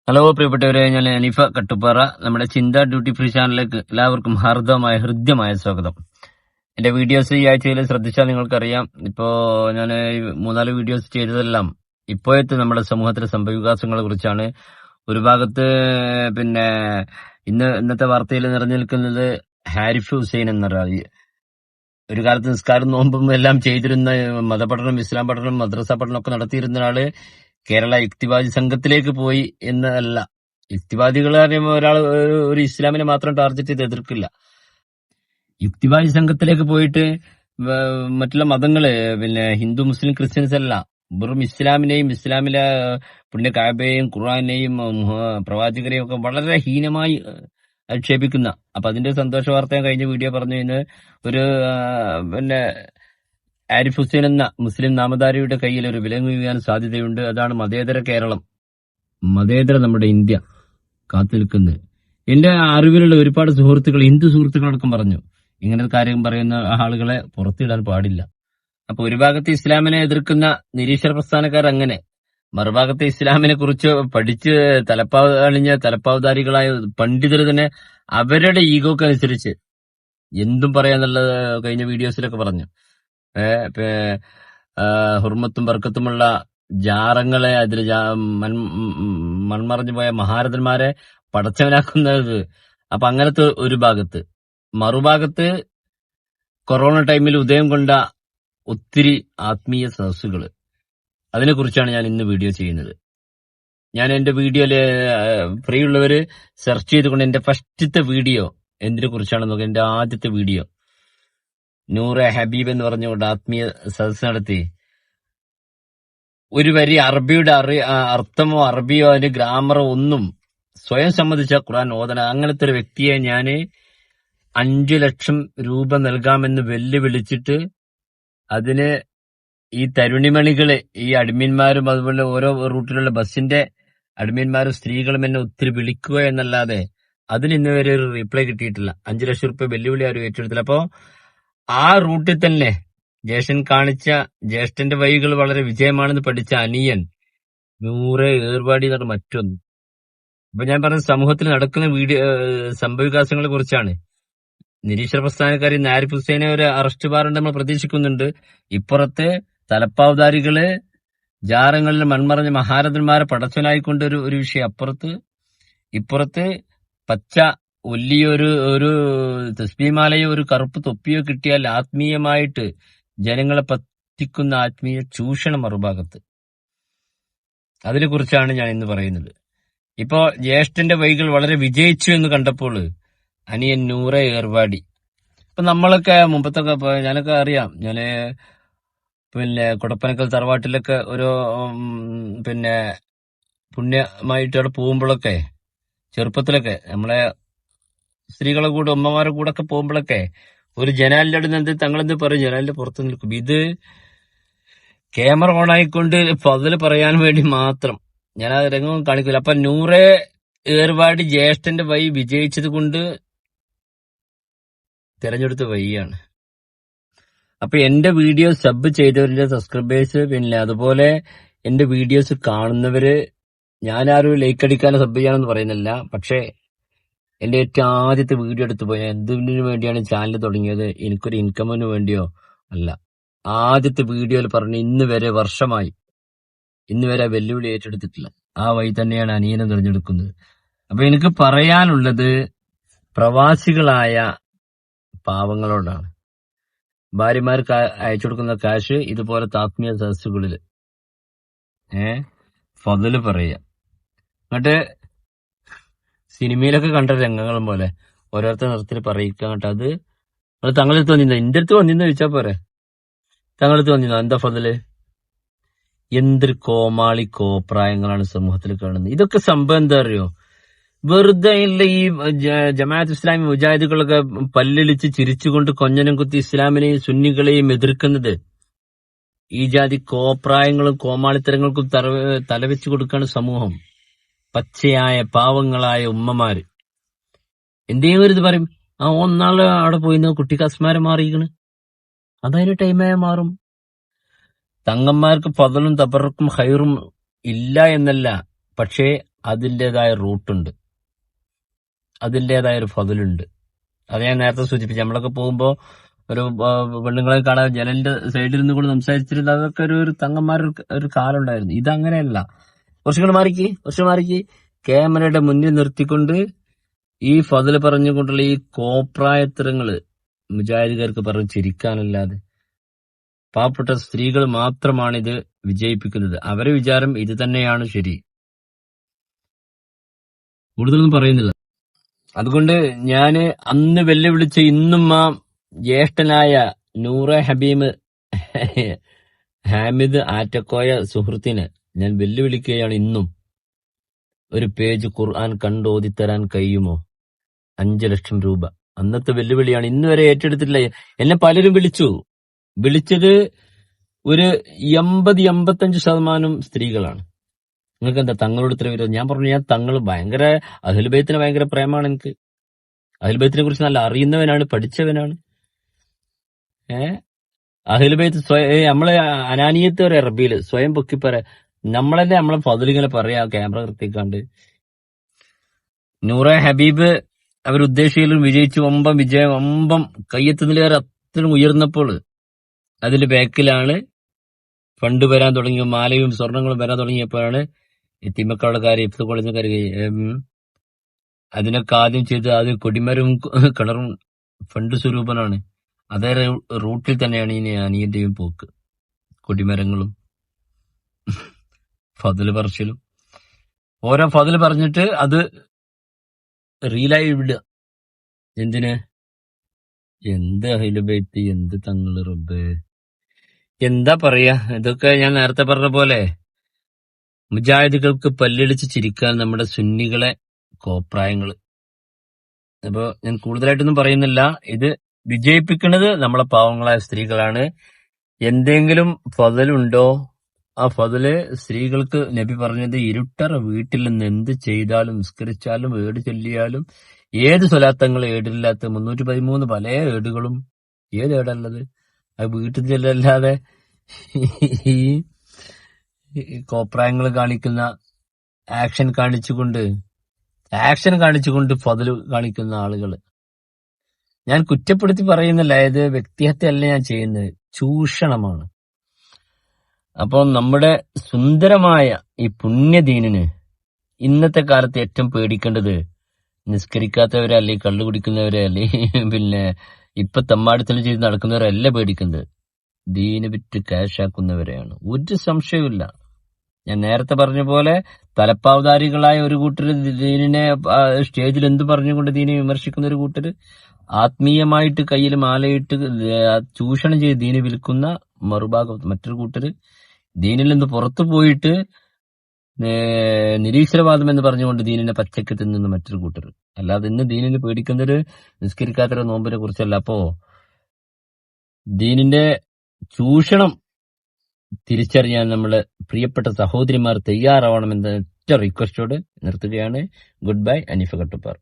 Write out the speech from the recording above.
Hello പ്രിയപ്പെട്ടവരെ, ഞാൻ അനീഫ കട്ടുപ്പാറ. നമ്മുടെ ചിന്ത ഡ്യൂട്ടി ഫ്രീ ചാനലിലേക്ക് എല്ലാവർക്കും ഹൃദ്യമായ സ്വാഗതം. എന്റെ വീഡിയോസ് ഈ ആഴ്ചയിൽ ശ്രദ്ധിച്ചാൽ നിങ്ങൾക്കറിയാം. ഇപ്പോ ഞാൻ 3-4 വീഡിയോസ് ചെയ്തതെല്ലാം ഇപ്പോഴത്തെ നമ്മുടെ സമൂഹത്തിലെ സംഭവവികാസങ്ങളെ കുറിച്ചാണ്. ഒരു ഭാഗത്ത് പിന്നെ ഇന്നത്തെ വാർത്തയിൽ നിറഞ്ഞു നിൽക്കുന്നത് ഹാരിഫ് ഹുസൈൻ എന്നൊരാൾ. ഒരു കാലത്ത് നിസ്കാരം നോമ്പും എല്ലാം ചെയ്തിരുന്ന, മതപഠനം, ഇസ്ലാം പഠനം, മദ്രസ പഠനം ഒക്കെ നടത്തിയിരുന്ന ആള് കേരള യുക്തിവാദി സംഘത്തിലേക്ക് പോയി എന്നല്ല. യുക്തിവാദികൾ പറയുമ്പോൾ ഒരാൾ ഒരു ഇസ്ലാമിനെ മാത്രം ടാർഗറ്റ് ചെയ്ത് എതിർക്കില്ല. യുക്തിവാദി സംഘത്തിലേക്ക് പോയിട്ട് മറ്റുള്ള മതങ്ങള്, ഹിന്ദു, മുസ്ലിം, ക്രിസ്ത്യൻസ് അല്ല, വെറും ഇസ്ലാമിനെയും ഇസ്ലാമിലെ പുണ്യ കാബയെയും ഖുർആനെയും പ്രവാചകരെയും ഒക്കെ വളരെ ഹീനമായി ആക്ഷേപിക്കുന്ന. അപ്പൊ അതിന്റെ സന്തോഷ വാർത്ത കഴിഞ്ഞ വീഡിയോ പറഞ്ഞു. ഇന്ന് ഒരു ആരിഫ് ഹുസൈൻ എന്ന മുസ്ലിം നാമധാരിയുടെ കയ്യിൽ ഒരു വിലങ്ങ് വീഴാൻ സാധ്യതയുണ്ട്. അതാണ് മതേതര കേരളം, മതേതര നമ്മുടെ ഇന്ത്യ കാത്തു നിൽക്കുന്നത്. എന്റെ അറിവിലുള്ള ഒരുപാട് സുഹൃത്തുക്കൾ, ഹിന്ദു സുഹൃത്തുക്കളടക്കം പറഞ്ഞു, ഇങ്ങനെ കാര്യം പറയുന്ന ആളുകളെ പുറത്തിടാൻ പാടില്ല. അപ്പൊ ഒരു ഭാഗത്ത് ഇസ്ലാമിനെ എതിർക്കുന്ന നിരീശ്വര പ്രസ്ഥാനക്കാർ അങ്ങനെ, മറുഭാഗത്ത് ഇസ്ലാമിനെ കുറിച്ച് പഠിച്ച് തലപ്പാവുധാരികളായ പണ്ഡിതർ തന്നെ അവരുടെ ഈഗോക്കനുസരിച്ച് എന്തും പറയാന്നുള്ളത് കഴിഞ്ഞ വീഡിയോസിലൊക്കെ പറഞ്ഞു. ഹുർമത്തും ബർക്കത്തുമുള്ള ജാറങ്ങളെ, അതിൽ മൺമറഞ്ഞു പോയ മഹാരഥന്മാരെ പടച്ചവനാക്കുന്നത്. അപ്പൊ അങ്ങനത്തെ ഒരു ഭാഗത്ത്. മറുഭാഗത്ത് കൊറോണ ടൈമിൽ ഉദയം കൊണ്ട ഒത്തിരി ആത്മീയ സദസ്സുകൾ. അതിനെക്കുറിച്ചാണ് ഞാൻ ഇന്ന് വീഡിയോ ചെയ്യുന്നത്. ഞാൻ എന്റെ വീഡിയോയില് ഫ്രീ ഉള്ളവര് സെർച്ച് ചെയ്തുകൊണ്ട് എന്റെ ഫസ്റ്റത്തെ വീഡിയോ എന്തിനെ കുറിച്ചാണെന്ന് നോക്കുക. എന്റെ ആദ്യത്തെ വീഡിയോ നൂറെ ഹബീബ് എന്ന് പറഞ്ഞുകൊണ്ട് ആത്മീയ സദസ് നടത്തി. ഒരു വരി അറബിയുടെ അർത്ഥമോ അറബിയോ അതിന്റെ ഗ്രാമറോ ഒന്നും സ്വയം സമ്മതിച്ച ഖുർആൻ ഓതന അങ്ങനത്തെ ഒരു വ്യക്തിയെ ഞാന് 5 ലക്ഷം രൂപ നൽകാമെന്ന് വെല്ലുവിളിച്ചിട്ട്, അതിന് ഈ തരുണിമണികള്, ഈ അഡ്മിന്മാരും അതുപോലെ ഓരോ റൂട്ടിലുള്ള ബസിന്റെ അഡ്മിന്മാരും സ്ത്രീകളും എന്നെ ഒത്തിരി വിളിക്കുക എന്നല്ലാതെ അതിന് ഇന്ന് വരെ ഒരു റീപ്ലൈ കിട്ടിയിട്ടില്ല. 5 ലക്ഷം രൂപ വെല്ലുവിളി ആരും ഏറ്റെടുത്തില്ല. അപ്പോ ആ റൂട്ടിൽ തന്നെ ജ്യേഷ്ഠന്റെ വഴികൾ വളരെ വിജയമാണെന്ന് പഠിച്ച അനിയൻ നൂറെ ഏർവാടി എന്നാണ് മറ്റൊന്ന്. അപ്പൊ ഞാൻ പറഞ്ഞ സമൂഹത്തിൽ നടക്കുന്ന സംഭവവികാസങ്ങളെ കുറിച്ചാണ്. നിരീശ്വര പ്രസ്ഥാനക്കാരി ആരിഫ് ഹുസൈനെ ഒരു അറസ്റ്റ് വാറണ്ട് നമ്മൾ പ്രതീക്ഷിക്കുന്നുണ്ട്. ഇപ്പുറത്ത് തലപ്പാവുധാരികള് ജാറങ്ങളിൽ മൺമറഞ്ഞ മഹാരഥന്മാരെ പടച്ചവനായിക്കൊണ്ട് ഒരു വിഷയം ഇപ്പുറത്ത് പച്ച ഒരു തസ്ബീമാലയോ ഒരു കറുപ്പ് തൊപ്പിയോ കിട്ടിയാൽ ആത്മീയമായിട്ട് ജനങ്ങളെ പറ്റിക്കുന്ന ആത്മീയ ചൂഷണം മറുഭാഗത്ത്. അതിനെ കുറിച്ചാണ് ഞാൻ ഇന്ന് പറയുന്നത്. ഇപ്പോ ജ്യേഷ്ഠന്റെ വഴികൾ വളരെ വിജയിച്ചു എന്ന് കണ്ടപ്പോൾ അനിയൻ നൂറെ ഏർവാടി. ഇപ്പൊ നമ്മളൊക്കെ മുമ്പത്തൊക്കെ ഞാനൊക്കെ അറിയാം. ഞാന് കൊടപ്പനക്കൽ തറവാട്ടിലൊക്കെ ഓരോ പുണ്യമായിട്ട് അവിടെ പോകുമ്പോഴൊക്കെ, ചെറുപ്പത്തിലൊക്കെ നമ്മളെ സ്ത്രീകളെ കൂടെ ഉമ്മമാരെ കൂടെ ഒക്കെ പോകുമ്പോഴൊക്കെ ഒരു ജനാലിന്റെ അടുത്ത് തങ്ങളെന്ത് പറയും, ജനാലിന്റെ പുറത്ത് നിൽക്കും. ഇത് ക്യാമറ ഓണായിക്കൊണ്ട് ഫضل പറയാൻ വേണ്ടി മാത്രം ഞാൻ ആ രംഗം കാണിക്കില്ല. അപ്പൊ നൂറെ ഏർവാടി ജ്യേഷ്ഠന്റെ വഴി വിജയിച്ചത് കൊണ്ട് തെരഞ്ഞെടുത്ത വഴിയാണ്. അപ്പൊ എന്റെ വീഡിയോ സബ് ചെയ്തവരുടെ സബ്സ്ക്രൈബേഴ്സ്, അതുപോലെ എന്റെ വീഡിയോസ് കാണുന്നവര്, ഞാനാരും ലൈക്ക് അടിക്കാനോ സബ് ചെയ്യാനൊന്നും പറയുന്നില്ല. പക്ഷേ എന്റെ ഏറ്റവും ആദ്യത്തെ വീഡിയോ എടുത്തു പോയി. എന്തിനു വേണ്ടിയാണ് ചാനൽ തുടങ്ങിയത്? എനിക്കൊരു ഇൻകമിന് വേണ്ടിയോ അല്ല. ആദ്യത്തെ വീഡിയോയിൽ പറഞ്ഞു ഇന്ന് വരെ വർഷമായി, ഇന്ന് വരെ വെല്ലുവിളി ഏറ്റെടുത്തിട്ടില്ല. ആ വഴി തന്നെയാണ് അനിയനെ തിരഞ്ഞെടുക്കുന്നത്. അപ്പൊ എനിക്ക് പറയാനുള്ളത് പ്രവാസികളായ പാവങ്ങളോടാണ്. ഭാര്യമാർക്ക് അയച്ചു കൊടുക്കുന്ന കാശ് ഇതുപോലത്തെ ആത്മീയ സദസ്സുകളിൽ ഫضل പറയുക. എന്നിട്ട് സിനിമയിലൊക്കെ കണ്ട രംഗങ്ങളും പോലെ ഓരോരുത്തർ നിർത്തി പറയിക്കുക. എന്നിട്ട് അത് തങ്ങളടുത്ത് വന്നിരുന്ന, എന്റെ അടുത്ത് വന്നിരുന്ന ചോദിച്ചാ പോരെ, തങ്ങളടുത്ത് വന്നിരുന്നോ, എന്താ ഫضل? എന്തൊരു കോമാളി കോപ്രായങ്ങളാണ് സമൂഹത്തിൽ കാണുന്നത്. ഇതൊക്കെ സംഭവം എന്താ അറിയോ? വെറുതെ ഇല്ല ഈ ജമാഅത്ത് ഇസ്ലാമി മുജാഹിദുകളൊക്കെ പല്ലിളിച്ച് ചിരിച്ചുകൊണ്ട് കൊഞ്ഞനം കുത്തി ഇസ്ലാമിനെയും സുന്നികളെയും എതിർക്കുന്നത് ഈ ജാതി കോപ്രായങ്ങളും കോമാളിത്തരങ്ങൾക്കും തലവെച്ചു കൊടുക്കാണ് സമൂഹം. പച്ചയായ പാവങ്ങളായ ഉമ്മമാര് എന്തെങ്കിലും ഒരു ഇത് പറയും, ഒന്നാള് അവിടെ പോയിന്ന് കുട്ടിക്ക് അസ്മാരം മാറിയിരിക്കണ്, അതതിന് ടൈമായ മാറും. തങ്ങന്മാർക്ക് ഫضലും തബറക്കും ഹൈറും ഇല്ല എന്നല്ല, പക്ഷേ അതിൻ്റെതായ റൂട്ടുണ്ട്, അതിൻ്റെതായ ഒരു ഫضലുണ്ട്. അത് ഞാൻ നേരത്തെ സൂചിപ്പിച്ചു. നമ്മളൊക്കെ പോകുമ്പോ ഒരു പെണ്ണുങ്ങളെ കാണാൻ ജനലിന്റെ സൈഡിൽ നിന്ന് കൂടെ സംസാരിച്ചിരുന്ന അതൊക്കെ ഒരു തങ്ങന്മാർ ഒരു കാലം ഉണ്ടായിരുന്നു. ഇതങ്ങനെയല്ല. കുറച്ചുകൂടെ മാറിക്ക് ക്യാമറയുടെ മുന്നിൽ നിർത്തിക്കൊണ്ട് ഈ ഫضല് പറഞ്ഞുകൊണ്ടുള്ള ഈ കോപ്രായത്തരങ്ങള് മുജാഹിദുകാർക്ക് പറഞ്ഞ് ചിരിക്കാനല്ലാതെ പാവപ്പെട്ട സ്ത്രീകൾ മാത്രമാണ് ഇത് വിജയിപ്പിക്കുന്നത്. അവരെ വിചാരം ഇത് തന്നെയാണ് ശരി. കൂടുതലൊന്നും പറയുന്നില്ല. അതുകൊണ്ട് ഞാന് അന്ന് വെല്ലുവിളിച്ച ഇന്നും ആ ജ്യേഷ്ഠനായ നൂറെ ഹാമിദ് ആറ്റക്കോയ സുഹൃത്തിനെ ഞാൻ വെല്ലുവിളിക്കുകയാണ്. ഇന്നും ഒരു പേജ് ഖുർആൻ കണ്ടോതിത്തരാൻ കഴിയുമോ? 5 ലക്ഷം രൂപ. അന്നത്തെ വെല്ലുവിളിയാണ്. ഇന്നുവരെ ഏറ്റെടുത്തിട്ടില്ല. എന്നെ പലരും വിളിച്ചത് ഒരു 80-85% സ്ത്രീകളാണ്. നിങ്ങൾക്ക് എന്താ തങ്ങളോട് ഇത്ര വിരോധം? ഞാൻ പറഞ്ഞു, ഞാൻ തങ്ങൾ ഭയങ്കര അഹ്ലുബൈത്തിന് ഭയങ്കര പ്രേമാണ്. എനിക്ക് അഹ്ലുബൈത്തിനെ കുറിച്ച് നല്ല അറിയുന്നവനാണ്, പഠിച്ചവനാണ്. അഹ്ലുബൈത്ത് നമ്മളെ അനാനിയത്ത് ഒരു അറബിയില് സ്വയം പൊക്കിപ്പറ, നമ്മളല്ലേ നമ്മളെ ഫضലിങ്ങനെ പറയാ ക്യാമറ നിർത്തിക്കാണ്ട്. നൂറെ ഹബീബ് അവരുദ്ദേശിക്കലും വിജയിച്ചു. വമ്പം കയ്യെത്തുന്നതിലേറെ അത്രയും ഉയർന്നപ്പോൾ അതിന്റെ ബാക്കിലാണ് ഫണ്ട് വരാൻ തുടങ്ങിയ, മാലയും സ്വർണങ്ങളും വരാൻ തുടങ്ങിയപ്പോഴാണ് തിമ്മക്കാരുടെ കാര്യം, ഇപ്പത്തെ കോളേജിന്റെ കാര്യം, അതിനൊക്കെ ആദ്യം ചെയ്ത് അത് കൊടിമരവും കിണറും ഫണ്ട് സ്വരൂപനാണ്. അതേ റൂട്ടിൽ തന്നെയാണ് ഇനി അനിയന്റെയും പോക്ക്. കൊടിമരങ്ങളും ഫضല് പറച്ചിലും, ഓരോ ഫضല് പറഞ്ഞിട്ട് അത് റീലായി വിടുക. എന്തിന്? എന്ത് അഹ്ലുബൈത്ത്, എന്ത് തങ്ങള്, റബ്ബേ എന്താ പറയാ. ഇതൊക്കെ ഞാൻ നേരത്തെ പറഞ്ഞ പോലെ മുജാഹിദുകൾക്ക് പല്ലിടിച്ച് ചിരിക്കാൻ നമ്മുടെ സുന്നികളെ കോപ്രായങ്ങള്. അപ്പൊ ഞാൻ കൂടുതലായിട്ടൊന്നും പറയുന്നില്ല. ഇത് വിജയിപ്പിക്കുന്നത് നമ്മളെ പാവങ്ങളായ സ്ത്രീകളാണ്. എന്തെങ്കിലും ഫضലുണ്ടോ? ആ ഫضല് സ്ത്രീകൾക്ക് നബി പറഞ്ഞത് ഇരുട്ടറ വീട്ടിൽ നിന്ന് എന്ത് ചെയ്താലും, നിസ്കരിച്ചാലും, ഏട് ചൊല്ലിയാലും, ഏത് സ്വലാത്തങ്ങൾ ഏടില്ലാത്ത 313 പല ഏടുകളും, ഏത് ഏടല്ലത്? അത് വീട്ടിൽ ചെല്ലല്ലാതെ ഈ കോപ്രായങ്ങൾ കാണിക്കുന്ന, ആക്ഷൻ കാണിച്ചുകൊണ്ട് ഫضല് കാണിക്കുന്ന ആളുകള്. ഞാൻ കുറ്റപ്പെടുത്തി പറയുന്നില്ല, ഇത് വ്യക്തിഹത്യല്ല ഞാൻ ചെയ്യുന്നത്, ചൂഷണമാണ്. അപ്പം നമ്മുടെ സുന്ദരമായ ഈ പുണ്യദീനിന് ഇന്നത്തെ കാലത്ത് ഏറ്റവും പേടിക്കേണ്ടത് നിസ്കരിക്കാത്തവരെ, അല്ലെങ്കിൽ കള്ളു കുടിക്കുന്നവരെ, അല്ലെങ്കിൽ പിന്നെ ഇപ്പൊ തമ്മാടിത്തരം ചെയ്ത് നടക്കുന്നവരല്ല പേടിക്കുന്നത്, ദീന് വിറ്റ് ക്യാഷാക്കുന്നവരെയാണ്. ഒരു സംശയവുമില്ല. ഞാൻ നേരത്തെ പറഞ്ഞ പോലെ തലപ്പാവധാരികളായ ഒരു കൂട്ടര് ദീനിനെ സ്റ്റേജിൽ എന്ത് പറഞ്ഞുകൊണ്ട് ദീനെ വിമർശിക്കുന്ന ഒരു കൂട്ടര്, ആത്മീയമായിട്ട് കയ്യിൽ മാലയിട്ട് ചൂഷണം ചെയ്ത് ദീന് വിൽക്കുന്ന മറുഭാഗം മറ്റൊരു കൂട്ടര്, ദീനിൽ നിന്ന് പുറത്തു പോയിട്ട് നിരീശ്വരവാദം എന്ന് പറഞ്ഞുകൊണ്ട് ദീനിനെ പച്ചക്ക് തിന്നുന്ന മറ്റൊരു കൂട്ടർ. അല്ലാതെ ഇന്ന് ദീനിനെ പേടിക്കുന്നൊരു നിസ്കരിക്കാത്തൊരു നോമ്പിനെ കുറിച്ചല്ല. അപ്പോ ദീനിന്റെ ചൂഷണം തിരിച്ചറിയാൻ നമ്മള് പ്രിയപ്പെട്ട സഹോദരിമാർ തയ്യാറാവണമെന്ന ഒറ്റ റിക്വസ്റ്റോട് നിർത്തുകയാണ്. Good bye. അനീഫ കട്ടുപ്പാർ.